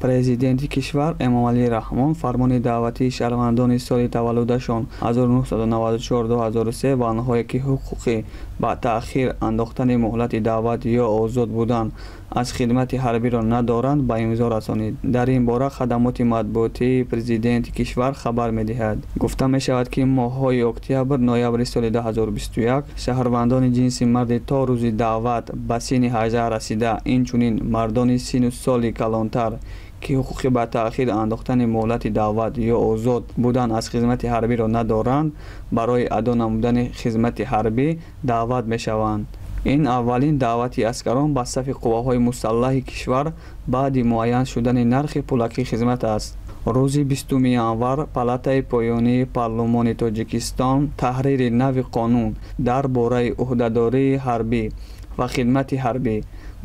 президенти кишвар Эмомалӣ Раҳмон фармони даъватии шаҳрвандони соли таваллудашон 1994-2003 ва онҳое ки ҳуқуқи ба таъхир андохтани муҳлати даъват ё озод будан аз хидмати ҳарбиро надоранд ба имзо расонид. Дар ин бора хадамоти матбуотии президенти кишвар хабар медиҳад. Гуфта мешавад ки моҳҳои октябр ноябри соли 2021 шаҳрвандони ҷинси марди то рӯзи даъват ба синни 18 расида, инчунин мардони синну соли калонтар ки ҳуқуқи ба таъхир андохтани муҳлати даъват ё озод будан аз хизмати ҳарбиро надоранд, барои адо намудани хизмати ҳарбӣ даъват мешаванд. ин аввалин даъвати аскарон ба сафи қувваҳои мусаллаҳи кишвар баъди муайян шудани нархи пулакии хизмат аст. рӯзи 20 январ палатаи поёнии парлумони Тоҷикистон таҳрири нави қонун дар бораи ӯҳдадории ҳарбӣ ва хидмати ҳарбӣ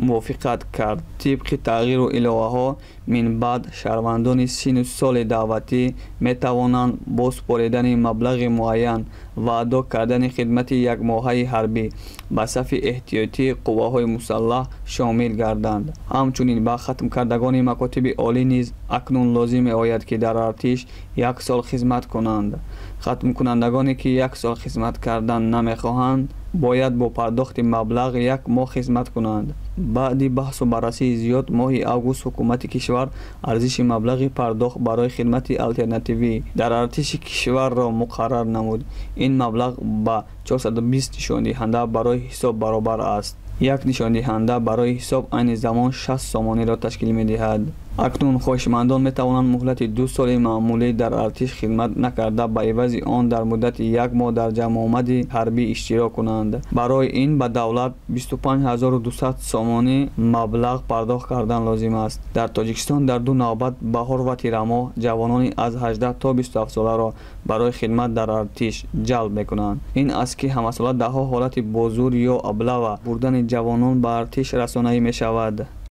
мувофиқат кард. тибқи тағйиру иловаҳо минбаъд шаҳрвандони синну соли даъватӣ метавонанд бо супоридани маблағи муайян ва адо кардани хидмати якмоҳаи ҳарбӣ ба сафи эҳтиётии қувваҳои мусаллаҳ шомил гарданд. ҳамчунин ба хатмкардагони макотиби олӣ низ акнун лозим меояд ки дар артиш 1 сол хизмат кунанд. хатмкунандагоне ки 1 сол хизмат кардан намехоҳанд бояд бо пардохти маблағ 1 моҳ хизмат кунанд. баъди баҳсу баррасии зиёд моҳи август ҳукумати кишвар арзиши маблағи пардохт барои хидмати алтернативӣ дар артиши кишварро муқаррар намуд. ин маблағ ба 420 нишондиҳанда барои ҳисоб баробар аст. як нишондиҳанда барои ҳисоб айни замон 60 сомониро ташкил медиҳад. акнун хоҳишмандон метавонанд муҳлати 2 соли маъмулӣ дар артиш хидмат накарда ба ивази он дар муддати 1 моҳ дар ҷамъомади ҳарбӣ иштирок кунанд. барои ин ба давлат 25200 сомонӣ маблағ пардохт кардан лозим аст. дар Тоҷикистон дар ду навбат баҳор ва тирамоҳ ҷавонони аз 18 то 27 соларо барои хидмат дар артиш ҷалб мекунанд. ин аст ки ҳамасола даҳо ҳолати бозур ё аблава бурдани ҷавонон ба артиш расонаӣ мешавад.